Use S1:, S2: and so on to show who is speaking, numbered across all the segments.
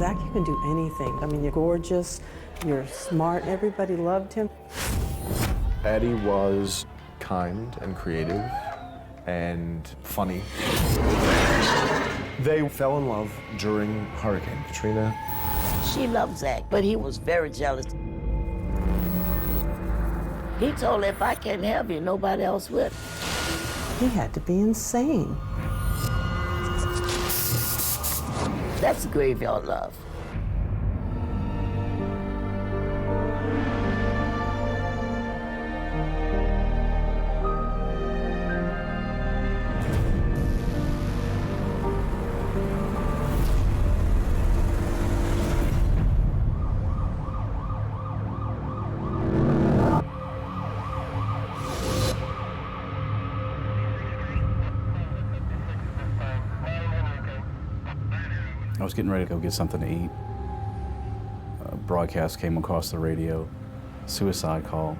S1: Zach, you can do anything. I mean, you're gorgeous, you're smart, everybody loved him.
S2: Addie was kind and creative and funny. They fell in love during Hurricane Katrina.
S3: She loved Zach, but he was very jealous. He told her, if I can't have you, nobody else will.
S1: He had to be insane.
S3: That's graveyard love.
S4: I was getting ready to go get something to eat. A broadcast came across the radio, suicide call.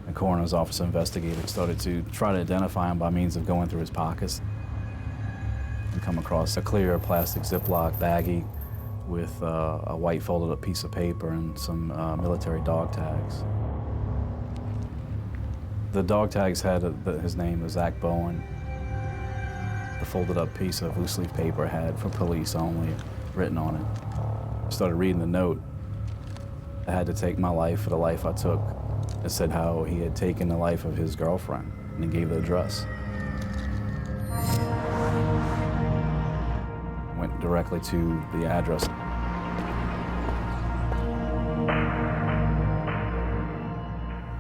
S4: The coroner's office investigator started to try to identify him by means of going through his pockets. We come across a clear plastic Ziploc baggie with a white folded up piece of paper and some military dog tags. The dog tags had his name was Zach Bowen. The folded up piece of loose leaf paper had "for police only" written on it. I started reading the note. I had to take my life for the life I took. It said how he had taken the life of his girlfriend, and he gave the address. Went directly to the address.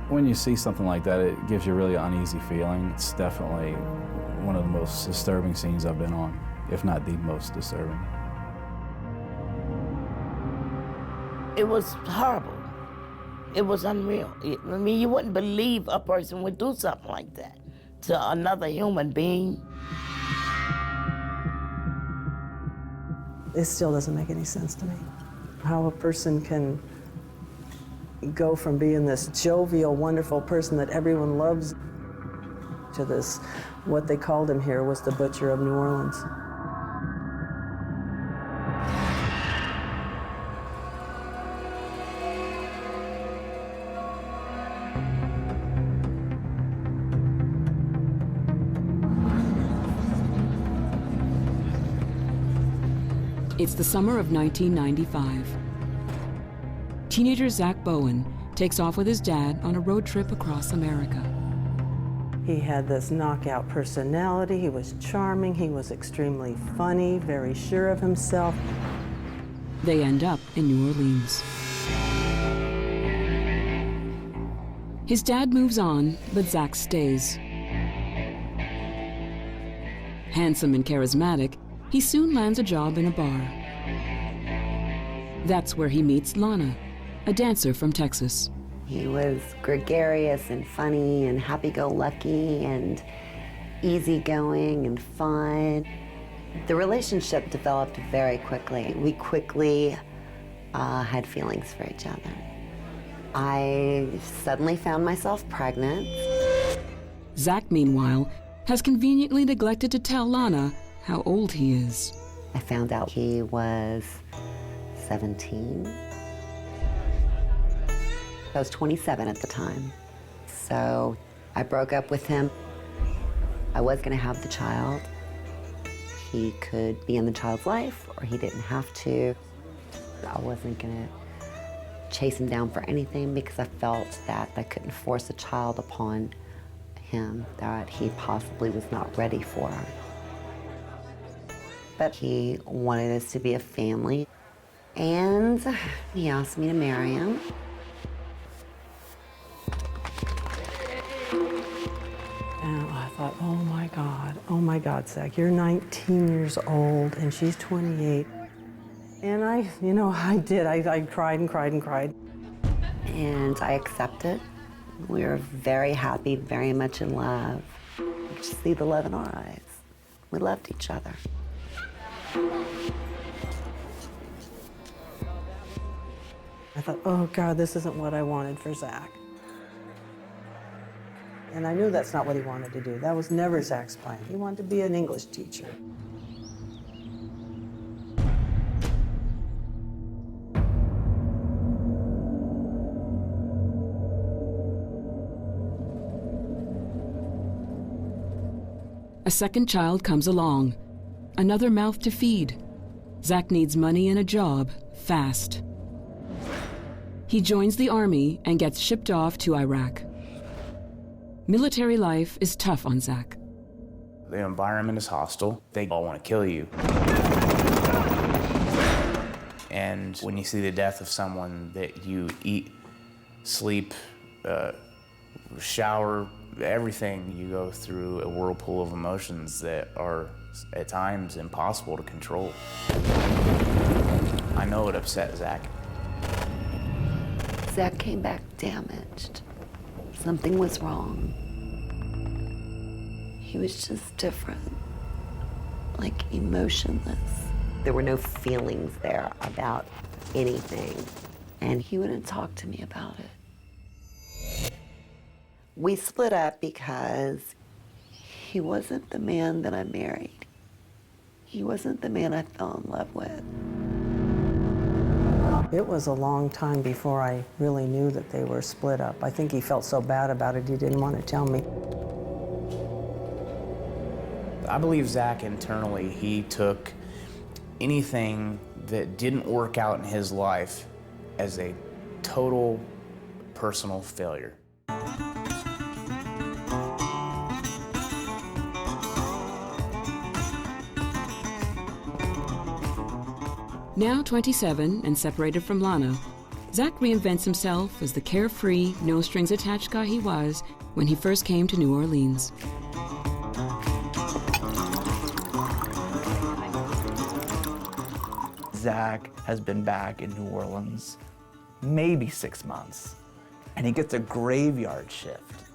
S4: When you see something like that, it gives you really an uneasy feeling. It's definitely one of the most disturbing scenes I've been on, if not the most disturbing.
S3: It was horrible. It was unreal. I mean, you wouldn't believe a person would do something like that to another human being.
S1: It still doesn't make any sense to me. How a person can go from being this jovial, wonderful person that everyone loves to this, what they called him here was the Butcher of New Orleans.
S5: It's the summer of 1995. Teenager Zach Bowen takes off with his dad on a road trip across America.
S1: He had this knockout personality, he was charming, he was extremely funny, very sure of himself.
S5: They end up in New Orleans. His dad moves on, but Zach stays. Handsome and charismatic, he soon lands a job in a bar. That's where he meets Lana, a dancer from Texas.
S6: He was gregarious and funny and happy-go-lucky and easygoing and fun. The relationship developed very quickly. We quickly had feelings for each other. I suddenly found myself pregnant.
S5: Zach, meanwhile, has conveniently neglected to tell Lana how old he is.
S6: I found out he was 17. I was 27 at the time. So I broke up with him. I was going to have the child. He could be in the child's life, or he didn't have to. I wasn't going to chase him down for anything because I felt that I couldn't force a child upon him that he possibly was not ready for. But he wanted us to be a family, and he asked me to marry him.
S1: And I thought, oh my God, Zach, you're 19 years old and she's 28. And I did. I cried and cried and cried.
S6: And I accepted. We were very happy, very much in love. You could see the love in our eyes. We loved each other.
S1: I thought, oh God, this isn't what I wanted for Zach. And I knew that's not what he wanted to do. That was never Zach's plan. He wanted to be an English teacher.
S5: A second child comes along. Another mouth to feed. Zach needs money and a job, fast. He joins the army and gets shipped off to Iraq. Military life is tough on Zach.
S7: The environment is hostile. They all want to kill you. And when you see the death of someone that you eat, sleep, shower, everything, you go through a whirlpool of emotions that are at times impossible to control. I know it upset Zach.
S6: Zach came back damaged. Something was wrong. He was just different, like emotionless. There were no feelings there about anything, and he wouldn't talk to me about it. We split up because he wasn't the man that I married. He wasn't the man I fell in love with.
S1: It was a long time before I really knew that they were split up. I think he felt so bad about it, he didn't want to tell me.
S7: I believe Zach internally, he took anything that didn't work out in his life as a total personal failure.
S5: Now 27 and separated from Lana, Zach reinvents himself as the carefree, no-strings-attached guy he was when he first came to New Orleans.
S8: Zach has been back in New Orleans maybe 6 months, and he gets a graveyard shift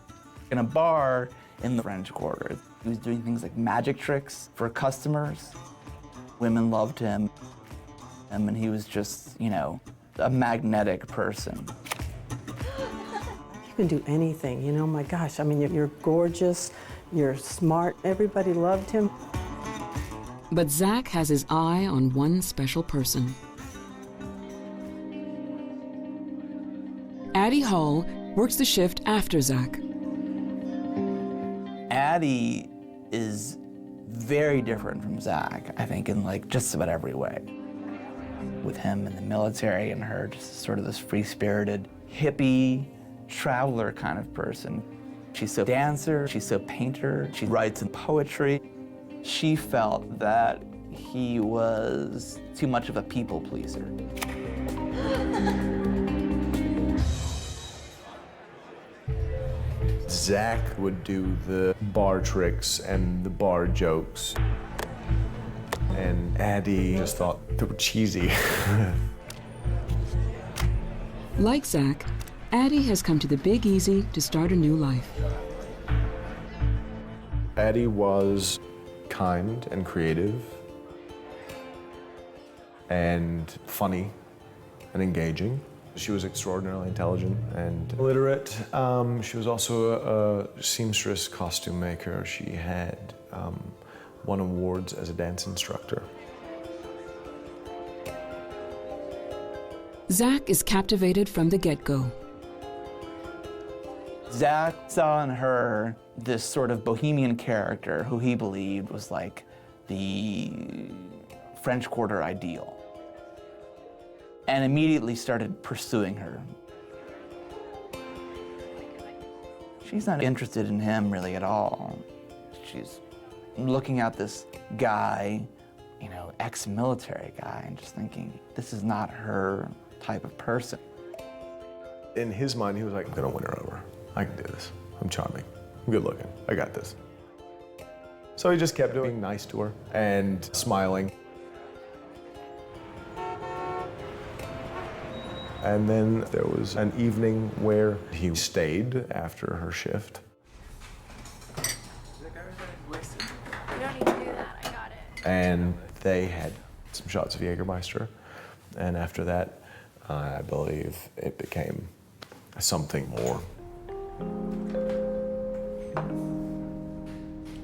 S8: in a bar in the French Quarter. He was doing things like magic tricks for customers. Women loved him, and he was just, you know, a magnetic person.
S1: You can do anything, you know, my gosh. I mean, you're gorgeous, you're smart, everybody loved him.
S5: But Zach has his eye on one special person. Addie Hall works the shift after Zach.
S8: Addie is very different from Zach, I think, in like just about every way. With him in the military and her just sort of this free-spirited, hippie, traveler kind of person. She's so dancer, she's so painter, she writes in poetry. She felt that he was too much of a people pleaser.
S2: Zach would do the bar tricks and the bar jokes. And Addie just thought they were cheesy.
S5: Like Zach, Addie has come to the Big Easy to start a new life.
S2: Addie was kind and creative and funny and engaging. She was extraordinarily intelligent and literate. She was also a seamstress costume maker. She had won awards as a dance instructor.
S5: Zach is captivated from the get-go.
S8: Zach saw in her this sort of bohemian character who he believed was like the French Quarter ideal, and immediately started pursuing her. She's not interested in him really at all. She's looking at this guy, you know, ex-military guy, and just thinking, this is not her type of person.
S2: In his mind, he was like, I'm gonna win her over. I can do this. I'm charming. I'm good looking. I got this. So he just kept being nice to her and smiling. And then there was an evening where he stayed after her shift.
S9: You don't need to do that, I got it.
S2: And they had some shots of Jägermeister. And after that, I believe it became something more.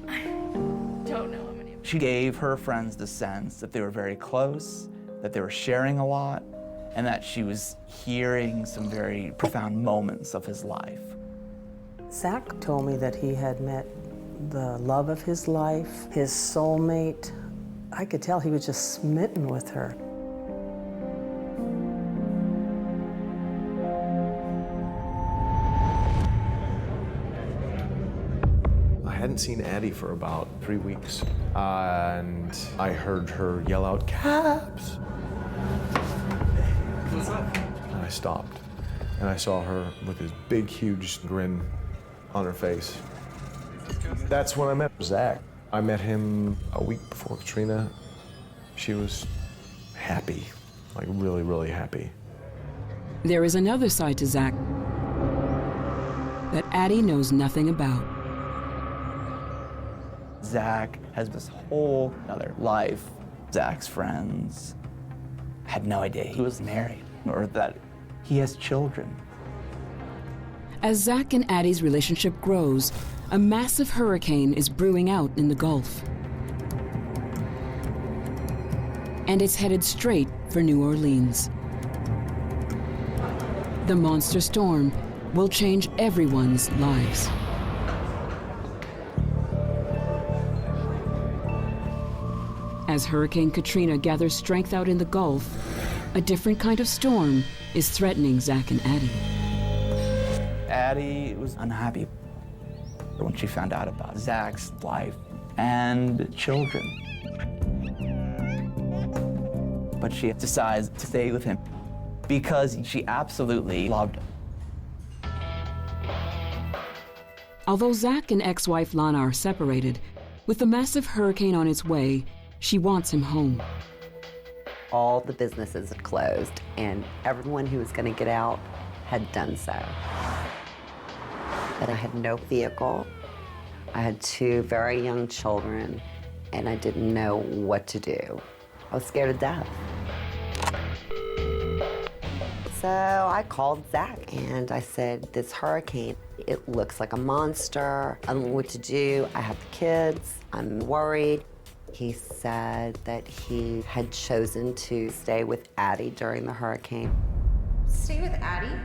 S9: I don't know how many.
S8: She gave her friends the sense that they were very close, that they were sharing a lot, and that she was hearing some very profound moments of his life.
S1: Zach told me that he had met the love of his life, his soulmate. I could tell he was just smitten with her.
S2: I hadn't seen Addie for about 3 weeks, and I heard her yell out, "Caps!" What's up? And I stopped, and I saw her with this big, huge grin on her face. That's when I met Zach. I met him a week before Katrina. She was happy, like really, really happy.
S5: There is another side to Zach that Addie knows nothing about.
S8: Zach has this whole other life. Zach's friends had no idea he was married or that he has children.
S5: As Zach and Addie's relationship grows, a massive hurricane is brewing out in the Gulf. And it's headed straight for New Orleans. The monster storm will change everyone's lives. As Hurricane Katrina gathers strength out in the Gulf, a different kind of storm is threatening Zach and Addie.
S8: Addie was unhappy when she found out about Zach's life and children. But she decides to stay with him because she absolutely loved him.
S5: Although Zach and ex-wife Lana are separated, with the massive hurricane on its way, she wants him home.
S6: All the businesses had closed, and everyone who was going to get out had done so. But I had no vehicle. I had 2 very young children, and I didn't know what to do. I was scared to death. So I called Zach, and I said, this hurricane, it looks like a monster. I don't know what to do. I have the kids. I'm worried. He said that he had chosen to stay with Addie during the hurricane.
S9: Stay with Addie?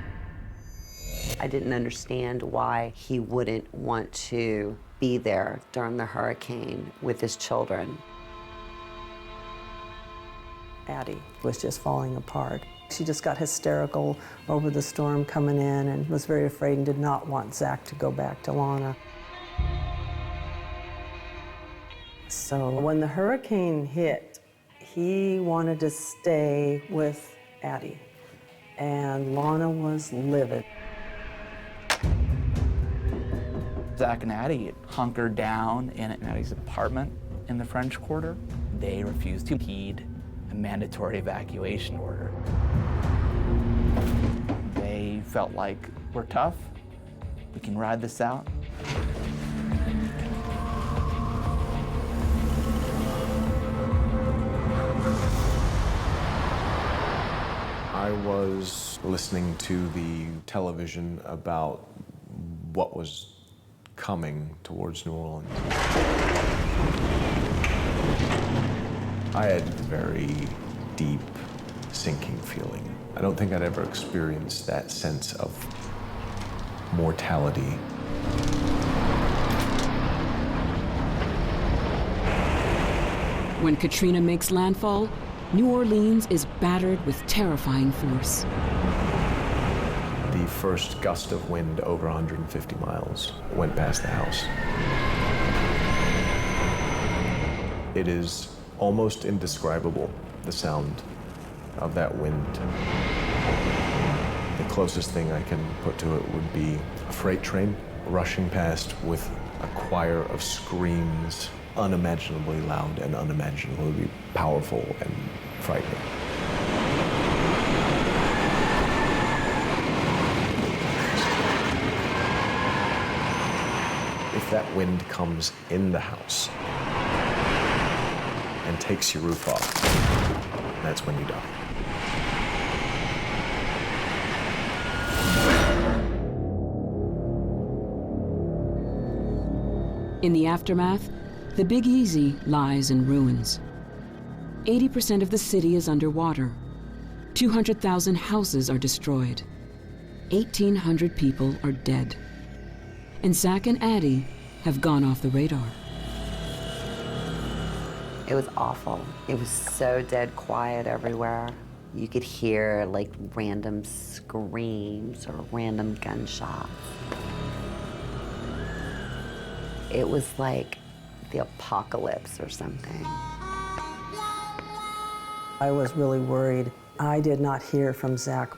S6: I didn't understand why he wouldn't want to be there during the hurricane with his children.
S1: Addie was just falling apart. She just got hysterical over the storm coming in and was very afraid and did not want Zach to go back to Lana. So when the hurricane hit, he wanted to stay with Addie, and Lana was livid.
S8: Zach and Addie hunkered down in Addie's apartment in the French Quarter. They refused to heed a mandatory evacuation order. They felt like, we're tough, we can ride this out.
S2: I was listening to the television about what was coming towards New Orleans. I had a very deep, sinking feeling. I don't think I'd ever experienced that sense of mortality.
S5: When Katrina makes landfall, New Orleans is battered with terrifying force.
S2: The first gust of wind over 150 miles went past the house. It is almost indescribable, the sound of that wind. The closest thing I can put to it would be a freight train rushing past with a choir of screams, unimaginably loud and unimaginably powerful and frightening. If that wind comes in the house and takes your roof off, that's when you die.
S5: In the aftermath, the Big Easy lies in ruins. 80% of the city is underwater. 200,000 houses are destroyed. 1,800 people are dead. And Zach and Addie have gone off the radar.
S6: It was awful. It was so dead quiet everywhere. You could hear like random screams or random gunshots. It was like the apocalypse or something.
S1: I was really worried. I did not hear from Zach.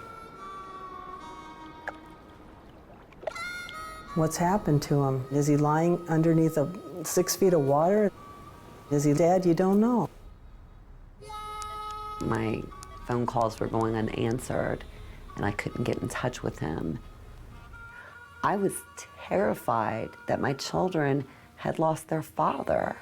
S1: What's happened to him? Is he lying underneath 6 feet of water? Is he dead? You don't know.
S6: My phone calls were going unanswered, and I couldn't get in touch with him. I was terrified that my children had lost their father.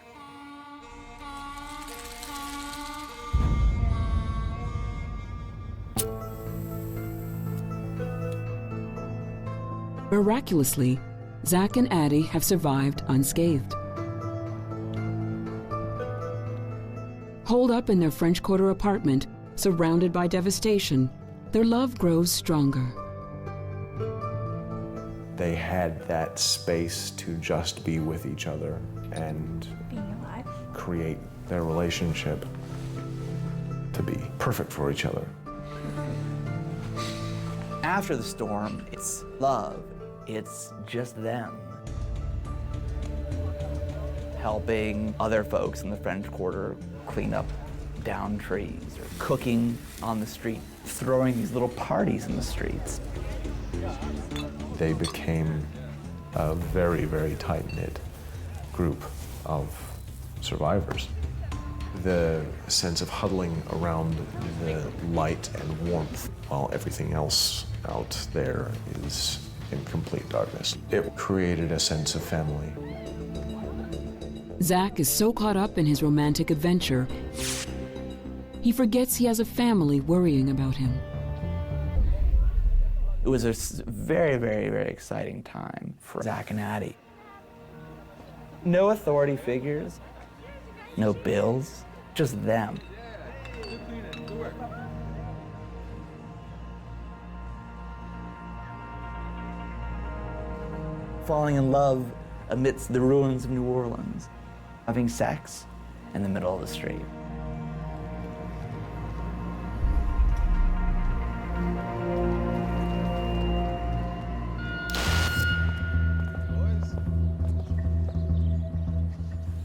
S5: Miraculously, Zach and Addie have survived unscathed. Holed up in their French Quarter apartment, surrounded by devastation, their love grows stronger.
S2: They had that space to just be with each other and
S9: Being alive.
S2: create their relationship to be perfect for each other.
S8: After the storm, it's love. It's just them. Helping other folks in the French Quarter clean up downed trees, or cooking on the street, throwing these little parties in the streets.
S2: They became a very, very tight-knit group of survivors. The sense of huddling around the light and warmth while everything else out there is in complete darkness. It created a sense of family.
S5: Zach is so caught up in his romantic adventure, he forgets he has a family worrying about him.
S8: It was a very, very, very exciting time for Zach and Addie. No authority figures, no bills, just them. Falling in love amidst the ruins of New Orleans, having sex in the middle of the street.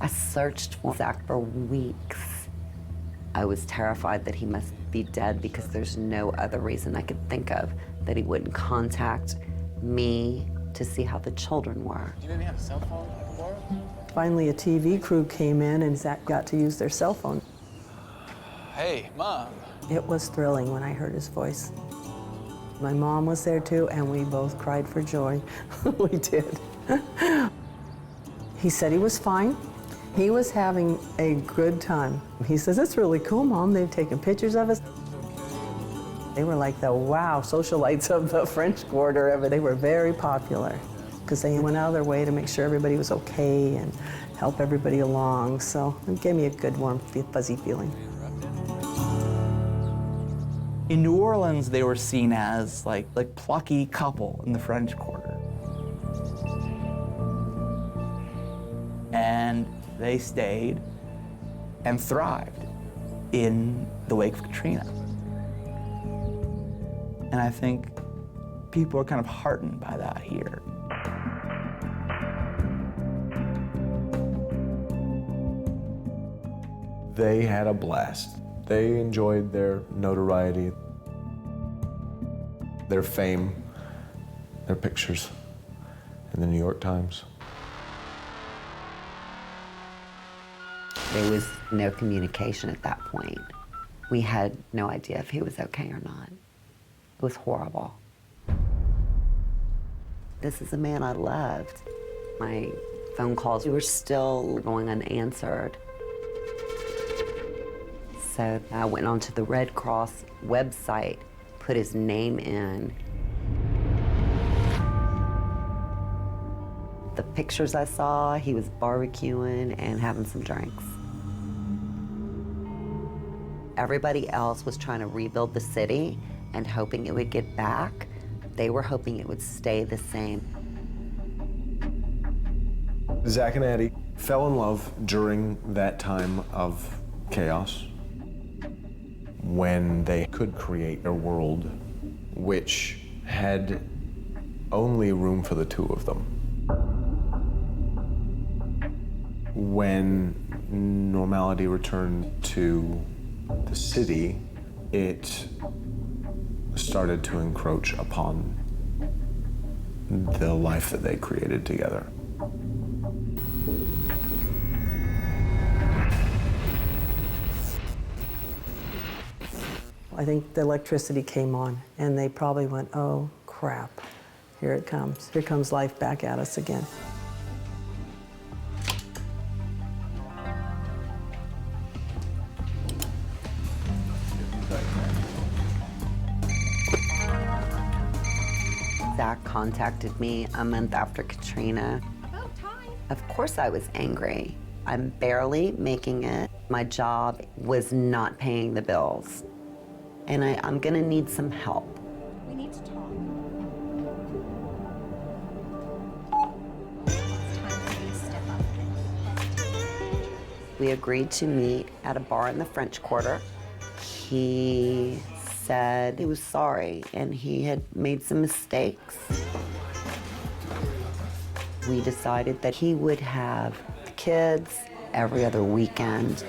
S6: I searched for Zach for weeks. I was terrified that he must be dead because there's no other reason I could think of that he wouldn't contact me to see how the children were.
S7: Do you maybe have a cell phone I can borrow?
S1: Finally, a TV crew came in and Zach got to use their cell phone.
S7: Hey, Mom.
S1: It was thrilling when I heard his voice. My mom was there too, and we both cried for joy. We did. He said he was fine. He was having a good time. He says, "It's really cool, Mom. They've taken pictures of us." They were like the wow socialites of the French Quarter. They were very popular because they went out of their way to make sure everybody was okay and help everybody along. So it gave me a good, warm, fuzzy feeling.
S8: In New Orleans, they were seen as like plucky couple in the French Quarter. And they stayed and thrived in the wake of Katrina. And I think people are kind of heartened by that here.
S2: They had a blast. They enjoyed their notoriety, their fame, their pictures in the New York Times.
S6: There was no communication at that point. We had no idea if he was okay or not. It was horrible. This is a man I loved. My phone calls were still going unanswered. So I went onto the Red Cross website, put his name in. The pictures I saw, he was barbecuing and having some drinks. Everybody else was trying to rebuild the city and hoping it would get back. They were hoping it would stay the same.
S2: Zach and Addie fell in love during that time of chaos, when they could create a world which had only room for the two of them. When normality returned to the city, it started to encroach upon the life that they created together.
S1: I think the electricity came on, and they probably went, oh, crap, here it comes. Here comes life back at us again.
S6: Zach contacted me a month after Katrina.
S9: About time.
S6: Of course I was angry. I'm barely making it. My job was not paying the bills. And I'm gonna need some help.
S9: We need to talk. It's time for you to step up.
S6: We agreed to meet at a bar in the French Quarter. He said he was sorry and he had made some mistakes. We decided that he would have the kids every other weekend.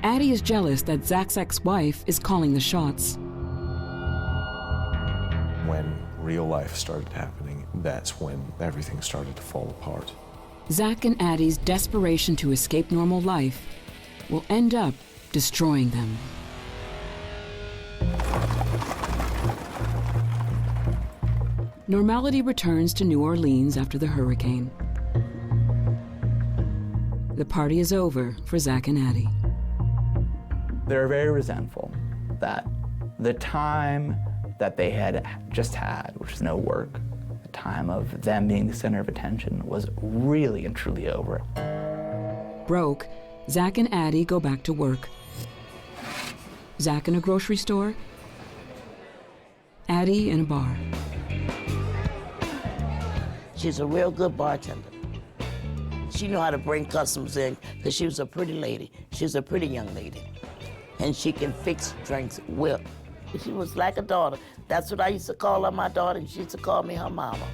S5: Addie is jealous that Zach's ex-wife is calling the shots.
S2: When real life started happening, that's when everything started to fall apart.
S5: Zach and Addie's desperation to escape normal life will end up destroying them. Normality returns to New Orleans after the hurricane. The party is over for Zach and Addie.
S8: They're very resentful that the time that they had just had, which was no work, the time of them being the center of attention, was really and truly over.
S5: Broke, Zach and Addie go back to work. Zach in a grocery store, Addie in a bar.
S3: She's a real good bartender. She knew how to bring customers in because she was a pretty lady. She was a pretty young lady. And she can fix drinks well. She was like a daughter. That's what I used to call her, my daughter, and she used to call me her mama.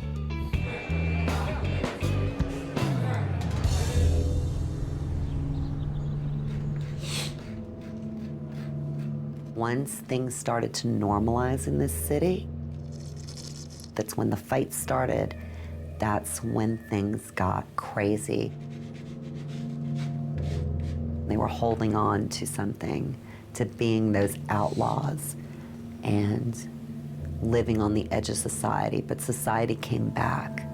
S6: Once things started to normalize in this city, that's when the fight started. That's when things got crazy. They were holding on to something, to being those outlaws and living on the edge of society, but society came back.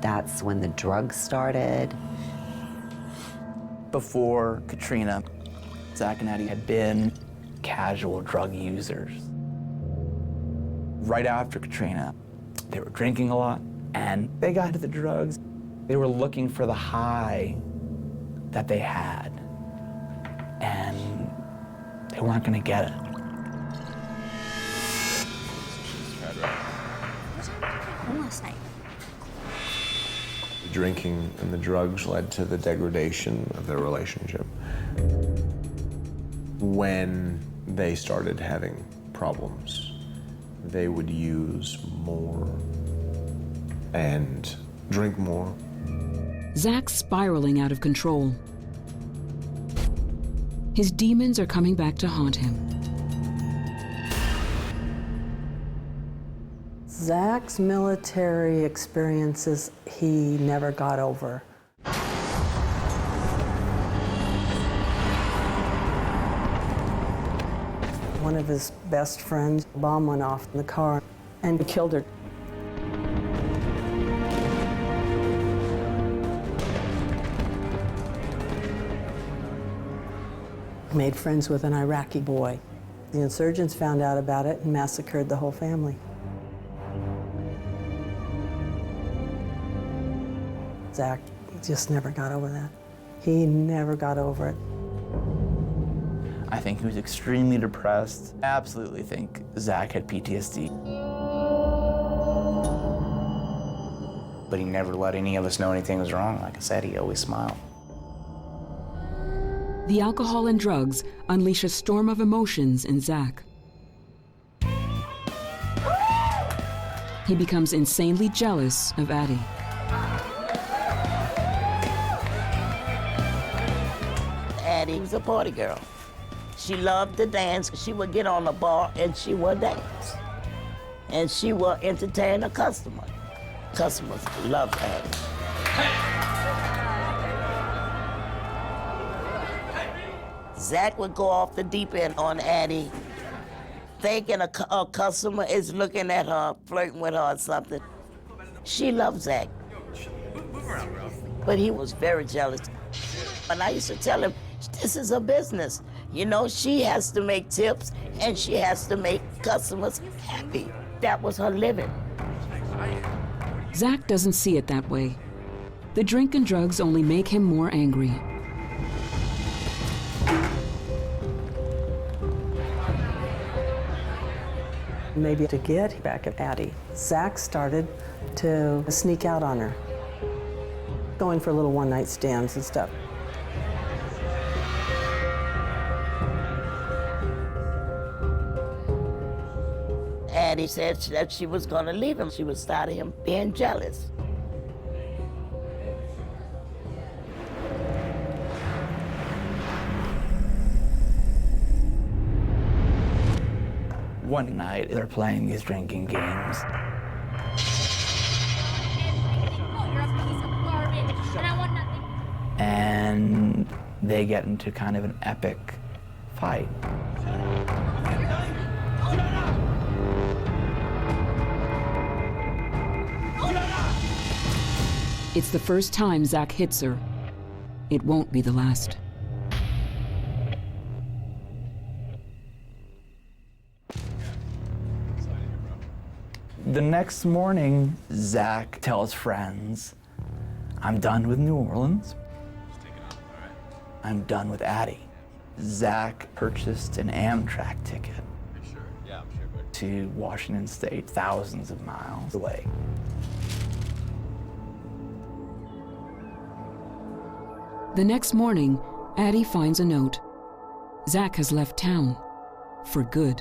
S6: That's when the drugs started.
S8: Before Katrina, Zach and Addie had been casual drug users. Right after Katrina, they were drinking a lot, and they got into the drugs. They were looking for the high that they had, and they weren't gonna get it.
S9: What time did you get home last night?
S2: The drinking and the drugs led to the degradation of their relationship. When they started having problems, they would use more and drink more.
S5: Zach's spiraling out of control. His demons are coming back to haunt him.
S1: Zach's military experiences, he never got over. One of his best friends, a bomb went off in the car and killed her. Made friends with an Iraqi boy. The insurgents found out about it and massacred the whole family. Zach just never got over that. He never got over it.
S8: I think he was extremely depressed. I absolutely think Zach had PTSD.
S7: But he never let any of us know anything was wrong. Like I said, he always smiled.
S5: The alcohol and drugs unleash a storm of emotions in Zach. He becomes insanely jealous of Addie.
S3: Addie was a party girl. She loved to dance. She would get on the bar and she would dance. And she would entertain a customer. Customers loved Addie. Zach would go off the deep end on Addie, thinking a customer is looking at her, flirting with her or something. She loved Zach. But he was very jealous. And I used to tell him, this is a business. You know, she has to make tips and she has to make customers happy. That was her living.
S5: Zach doesn't see it that way. The drink and drugs only make him more angry.
S1: Maybe to get back at Addie, Zach started to sneak out on her, going for little one-night stands and stuff.
S3: Addie said that she was going to leave him. She was tired of him being jealous.
S8: One night, they're playing these drinking games. And they get into kind of an epic fight.
S5: It's the first time Zach hits her. It won't be the last.
S8: The next morning, Zach tells friends, I'm done with New Orleans. I'm done with Addie. Zach purchased an Amtrak ticket to Washington State, thousands of miles away.
S5: The next morning, Addie finds a note. Zach has left town. For good.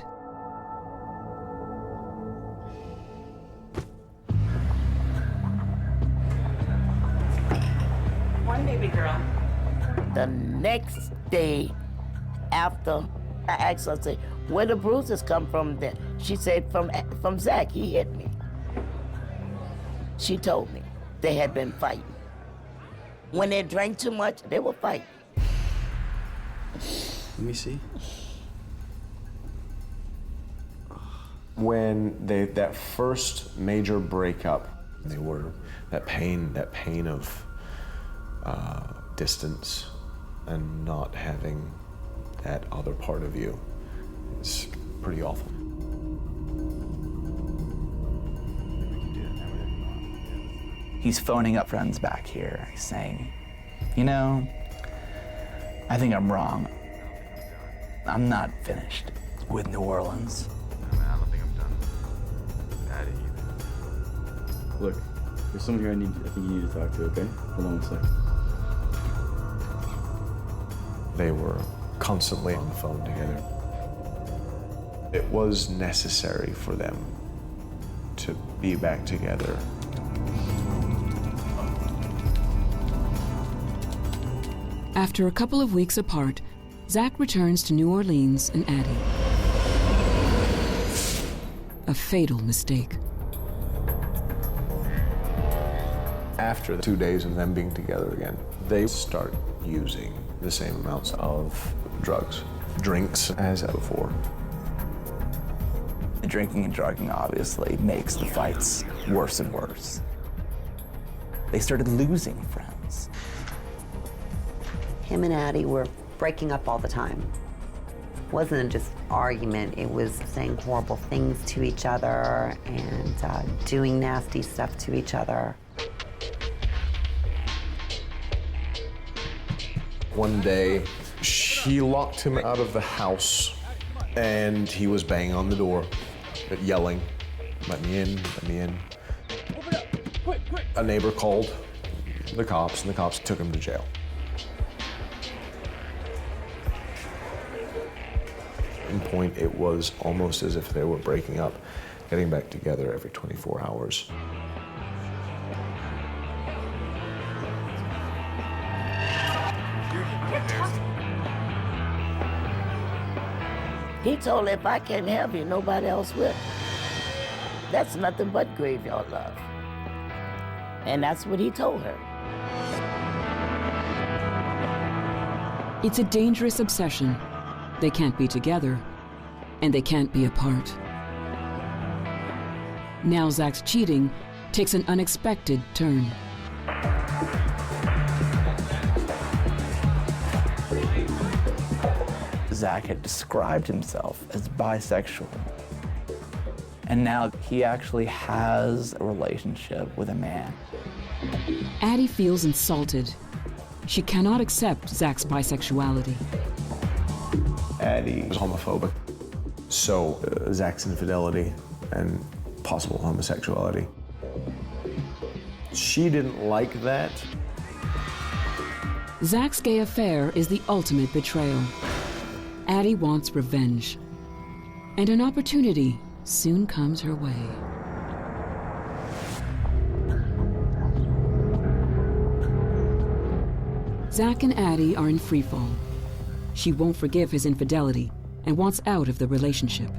S3: One baby girl. The next day after, I asked her, I said, where the bruises come from then? She said, from Zach, he hit me. She told me they had been fighting. When they drank too much, they would fight.
S10: Let me see.
S2: When that first major breakup, they were that pain of distance and not having that other part of you. It's pretty awful.
S8: He's phoning up friends back here. He's saying, you know, I think I'm wrong. I'm not finished with New Orleans.
S10: I don't think I'm done with Addie either. Look, there's someone here I think you need to talk to, okay? Hold on 1 second.
S2: They were constantly on the phone together. It was necessary for them to be back together.
S5: After a couple of weeks apart, Zach returns to New Orleans and Addie. A fatal mistake.
S2: After the 2 days of them being together again, they start using the same amounts of drugs, drinks as before.
S8: The drinking and drugging obviously makes the fights worse and worse. They started losing friends.
S6: Him and Addie were breaking up all the time. It wasn't just argument, it was saying horrible things to each other and doing nasty stuff to each other.
S2: One day, She locked him out of the house, and he was banging on the door, yelling, "Let me in, let me in."
S10: Open up! Quick, quick!
S2: A neighbor called the cops, and the cops took him to jail. At one point, it was almost as if they were breaking up, getting back together every 24 hours.
S3: He told her, if I can't have you, nobody else will. That's nothing but graveyard love. And that's what he told her.
S5: It's a dangerous obsession. They can't be together, and they can't be apart. Now Zach's cheating takes an unexpected turn.
S8: Zach had described himself as bisexual. And now he actually has a relationship with a man.
S5: Addie feels insulted. She cannot accept Zach's bisexuality.
S2: Addie was homophobic. So Zach's infidelity and possible homosexuality. She didn't like that.
S5: Zach's gay affair is the ultimate betrayal. Addie wants revenge. And an opportunity soon comes her way. Zach and Addie are in freefall. She won't forgive his infidelity and wants out of the relationship.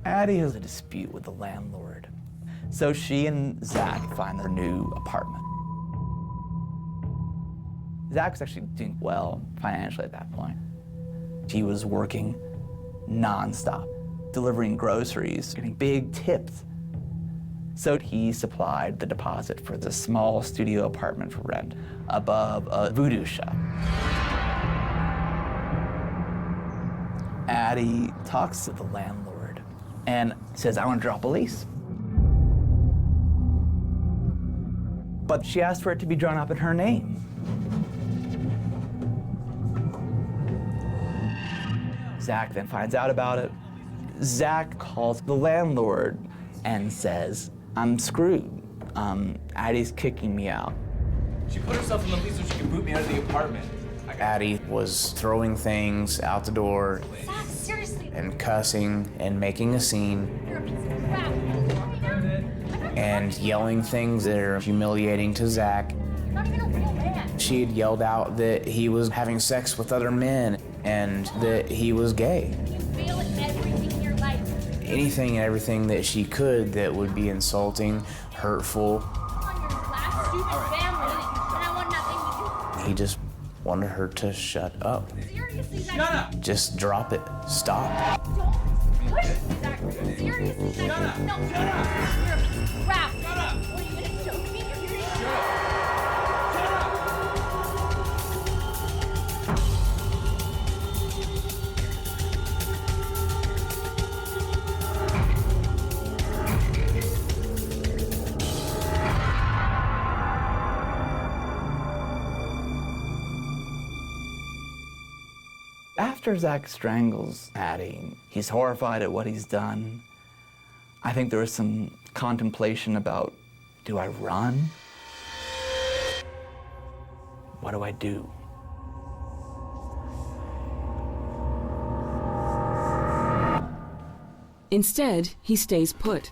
S8: Addie has a dispute with the landlord. So she and Zach find their new apartment. Zach was actually doing well financially at that point. He was working nonstop, delivering groceries, getting big tips. So he supplied the deposit for the small studio apartment for rent above a voodoo shop. Addie talks to the landlord and says, "I want to draw police." But she asked for it to be drawn up in her name. Zach then finds out about it. Zach calls the landlord and says, "I'm screwed. Addie's kicking me out."
S7: She put herself in the lease so she could boot me out of the apartment. Addie was throwing things out the door
S9: Zach, seriously.
S7: and cussing and making a scene
S9: You're a piece of crap.
S7: and yelling things that are humiliating to Zach.
S9: You're not even a real man.
S7: She had yelled out that he was having sex with other men and that he was gay.
S9: You fail at everything in your life.
S7: Anything and everything that she could that would be insulting, hurtful.
S9: On your last stupid family, and I want nothing to do.
S7: He just wanted her to shut up.
S9: Seriously, Zach.
S10: Shut up!
S7: Just drop it. Stop.
S9: Don't push me, Zach. Seriously, Zach.
S10: Shut up.
S9: No,
S10: Shut up.
S9: you're a piece of crap.
S10: Shut up.
S9: What are you gonna choke me? You're gonna
S10: Shut up! Shut up!
S8: After Zach strangles Addie, he's horrified at what he's done. I think there was some contemplation about, do I run? What do I do?
S5: Instead, he stays put.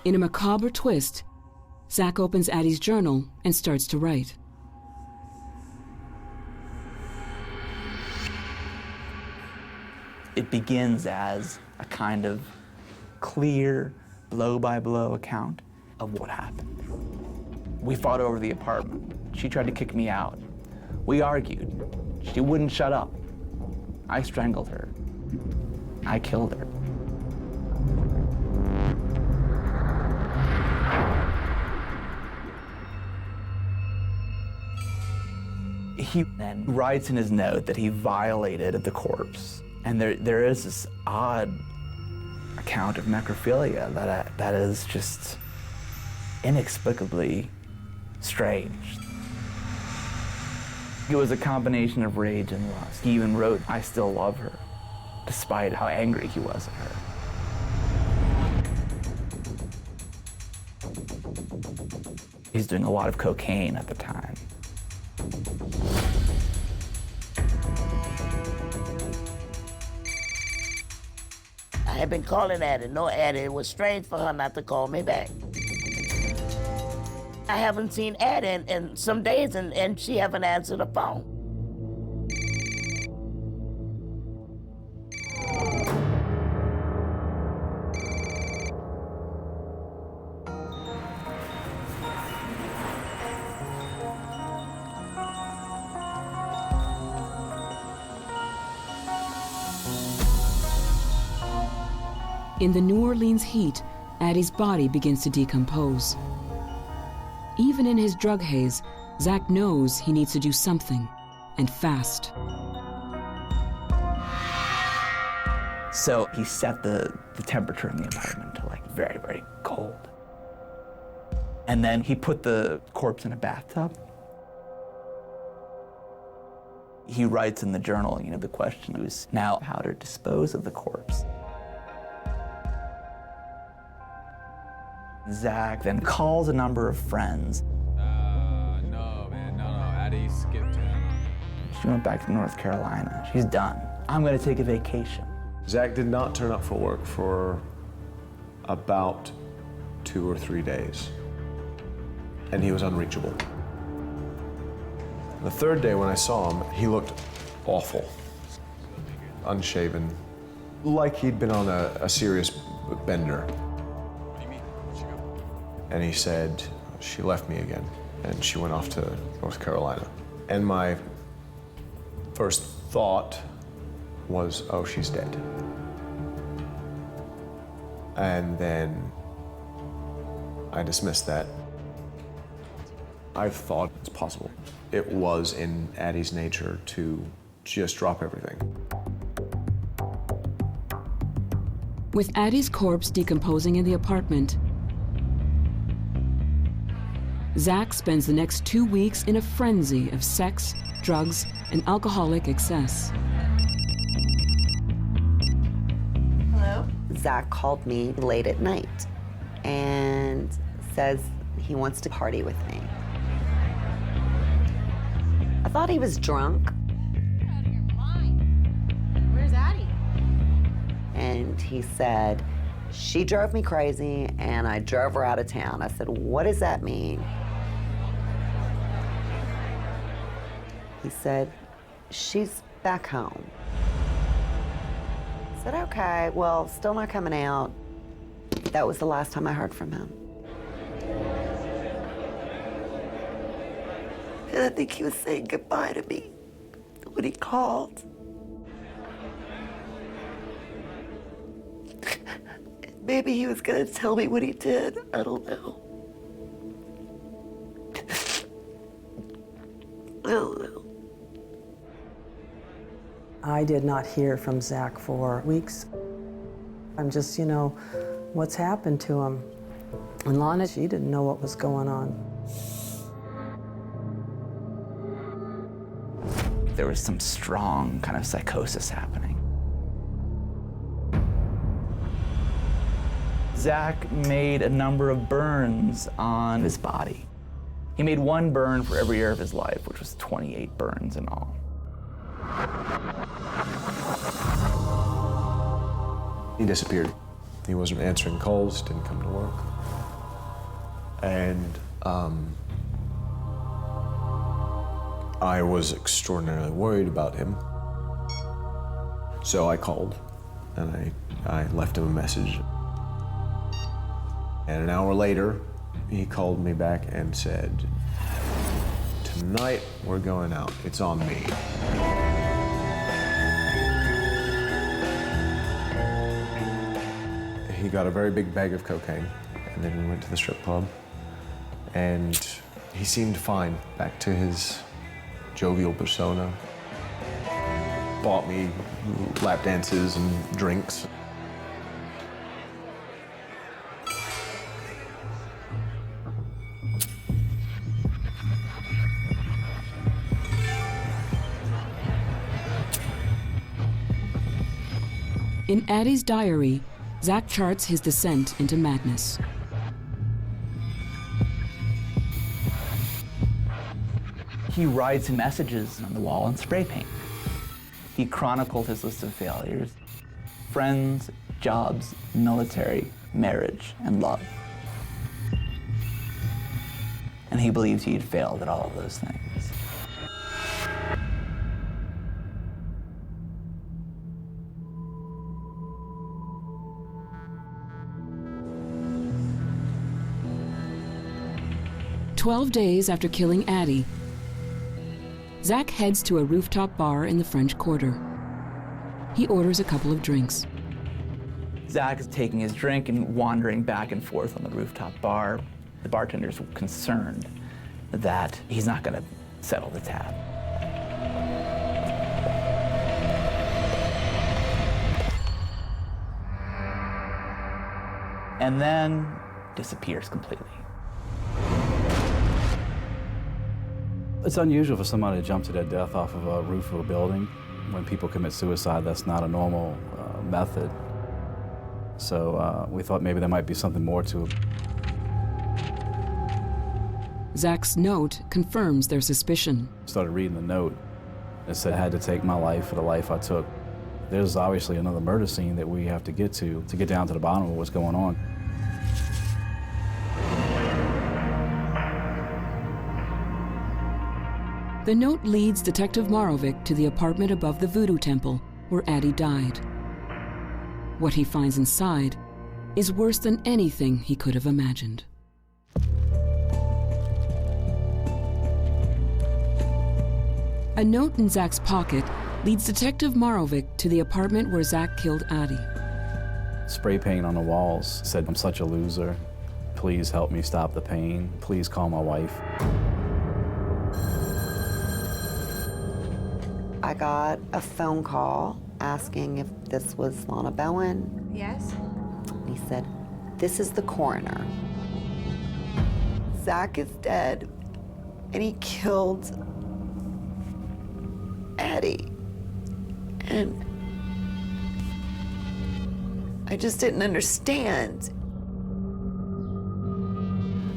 S5: In a macabre twist, Zach opens Addie's journal and starts to write.
S8: It begins as a kind of clear, blow-by-blow account of what happened. We fought over the apartment. She tried to kick me out. We argued. She wouldn't shut up. I strangled her. I killed her. He then writes in his note that he violated the corpse. And there is this odd account of necrophilia that is just inexplicably strange. It was a combination of rage and lust. He even wrote, "I still love her," despite how angry he was at her. He's doing a lot of cocaine at the time.
S3: I had been calling Addie. No, Addie. It was strange for her not to call me back. I haven't seen Addie in some days, and she haven't answered the phone.
S5: In the New Orleans heat, Addie's body begins to decompose. Even in his drug haze, Zach knows he needs to do something, and fast.
S8: So he set the temperature in the apartment to like very, very cold. And then he put the corpse in a bathtub. He writes in the journal, the question was now how to dispose of the corpse. Zach then calls a number of friends.
S4: No, man, no. Addie skipped him.
S8: She went back to North Carolina. She's done. I'm gonna take a vacation.
S2: Zach did not turn up for work for about 2 or 3 days, and he was unreachable. The third day when I saw him, he looked awful, unshaven, like he'd been on a serious bender. And he said, she left me again, and she went off to North Carolina. And my first thought was, oh, she's dead. And then I dismissed that. I thought it's possible. It was in Addie's nature to just drop everything.
S5: With Addie's corpse decomposing in the apartment, Zach spends the next 2 weeks in a frenzy of sex, drugs, and alcoholic excess.
S6: Hello? Zach called me late at night and says he wants to party with me. I thought he was drunk.
S9: You're out of your mind. Where's Addie?
S6: And he said, she drove me crazy and I drove her out of town. I said, what does that mean? He said, she's back home. I said, okay, well, still not coming out. That was the last time I heard from him. And I think he was saying goodbye to me when he called. Maybe he was gonna tell me what he did. I don't know. I don't know.
S1: I did not hear from Zach for weeks. I'm just, what's happened to him? And Lana, she didn't know what was going on.
S8: There was some strong kind of psychosis happening. Zach made a number of burns on his body. He made one burn for every year of his life, which was 28 burns in all.
S2: He disappeared. He wasn't answering calls, didn't come to work. And I was extraordinarily worried about him. So I called and I left him a message. And an hour later, he called me back and said, tonight we're going out, it's on me. He got a very big bag of cocaine, and then we went to the strip club, and he seemed fine, back to his jovial persona. Bought me lap dances and drinks.
S5: In Addie's diary, Zach charts his descent into madness.
S8: He writes messages on the wall in spray paint. He chronicled his list of failures: friends, jobs, military, marriage, and love. And he believed he had failed at all of those things.
S5: "12 days after killing Addie, Zach heads to a rooftop bar in the French Quarter. He orders a couple of drinks.
S8: Zach is taking his drink and wandering back and forth on the rooftop bar. The bartender's concerned that he's not going to settle the tab. And then disappears completely.
S4: It's unusual for somebody to jump to their death off of a roof of a building. When people commit suicide, that's not a normal method. So we thought maybe there might be something more to it.
S5: Zach's note confirms their suspicion.
S4: Started reading the note. It said I had to take my life for the life I took. There's obviously another murder scene that we have to get down to the bottom of what's going on.
S5: The note leads Detective Marovic to the apartment above the Voodoo Temple where Addie died. What he finds inside is worse than anything he could have imagined. A note in Zach's pocket leads Detective Marovic to the apartment where Zach killed Addie.
S4: Spray paint on the walls said, "I'm such a loser. Please help me stop the pain. Please call my wife."
S6: I got a phone call asking if this was Lana Bowen.
S9: Yes?
S6: He said, "This is the coroner. Zach is dead, and he killed Addie." And I just didn't understand.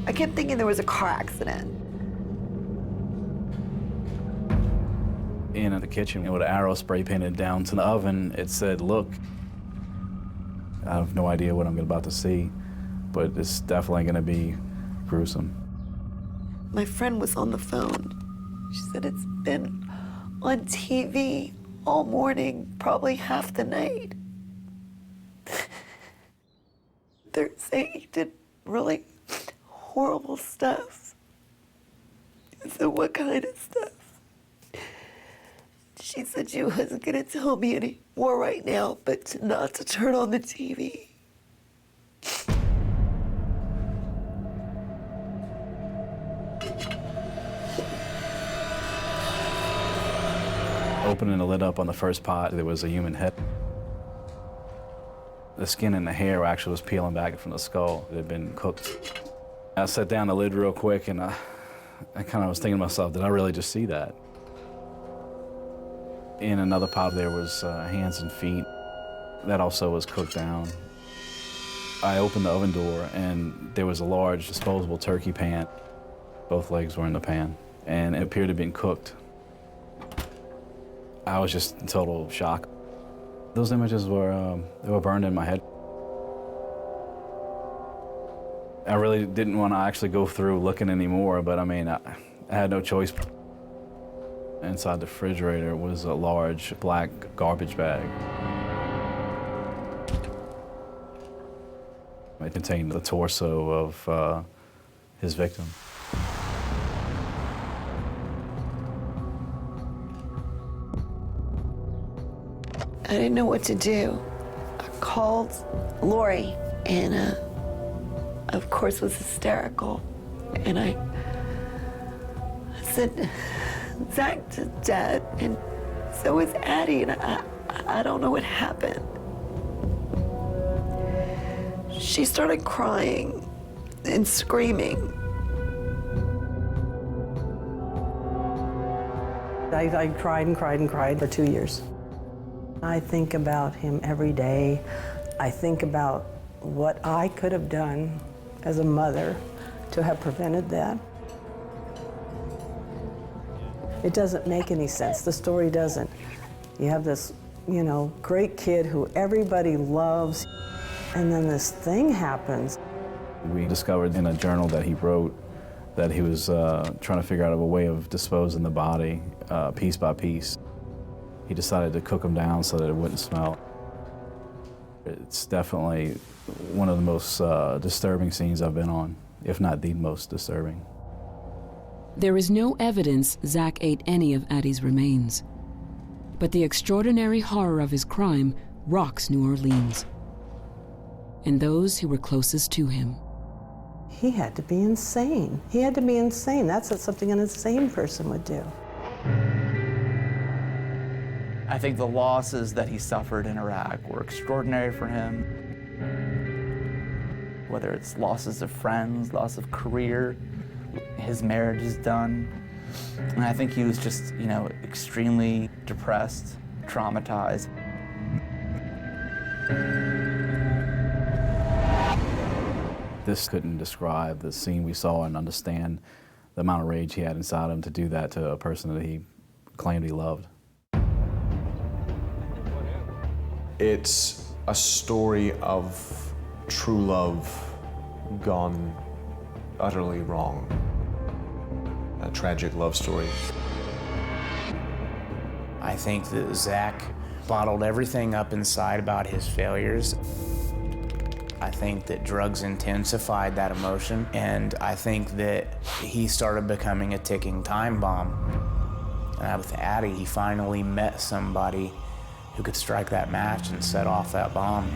S6: I kept thinking there was a car accident.
S4: In the kitchen with an arrow spray painted down to the oven, it said, "Look." I have no idea what I'm about to see, but it's definitely going to be gruesome.
S6: My friend was on the phone. She said it's been on TV all morning, probably half the night. They're saying he did really horrible stuff. So what kind of stuff? She said she wasn't gonna tell me any more right now, but not to turn on the TV.
S4: Opening the lid up on the first pot, there was a human head. The skin and the hair actually was peeling back from the skull. It had been cooked. I set down the lid real quick and I kind of was thinking to myself, did I really just see that? In another pot there was hands and feet. That also was cooked down. I opened the oven door and there was a large disposable turkey pan. Both legs were in the pan and it appeared to have been cooked. I was just in total shock. Those images were, they were burned in my head. I really didn't want to actually go through looking anymore, but I mean, I had no choice. Inside the refrigerator was a large black garbage bag. It contained the torso of his victim.
S6: I didn't know what to do. I called Lori and of course was hysterical. And I said, Zach's dead and so is Addie, and I don't know what happened. She started crying and screaming.
S1: I cried and cried and cried for 2 years. I think about him every day. I think about what I could have done as a mother to have prevented that. It doesn't make any sense. The story doesn't. You have this, great kid who everybody loves, and then this thing happens.
S4: We discovered in a journal that he wrote that he was trying to figure out a way of disposing the body piece by piece. He decided to cook them down so that it wouldn't smell. It's definitely one of the most disturbing scenes I've been on, if not the most disturbing.
S5: There is no evidence Zach ate any of Addie's remains. But the extraordinary horror of his crime rocks New Orleans and those who were closest to him.
S1: He had to be insane. He had to be insane. That's something an insane person would do.
S8: I think the losses that he suffered in Iraq were extraordinary for him. Whether it's losses of friends, loss of career, his marriage is done. And I think he was just, extremely depressed, traumatized.
S4: This couldn't describe the scene we saw and understand the amount of rage he had inside him to do that to a person that he claimed he loved.
S2: It's a story of true love gone utterly wrong. A tragic love story.
S7: I think that Zach bottled everything up inside about his failures. I think that drugs intensified that emotion, and I think that he started becoming a ticking time bomb. And with Addie, he finally met somebody who could strike that match and set off that bomb.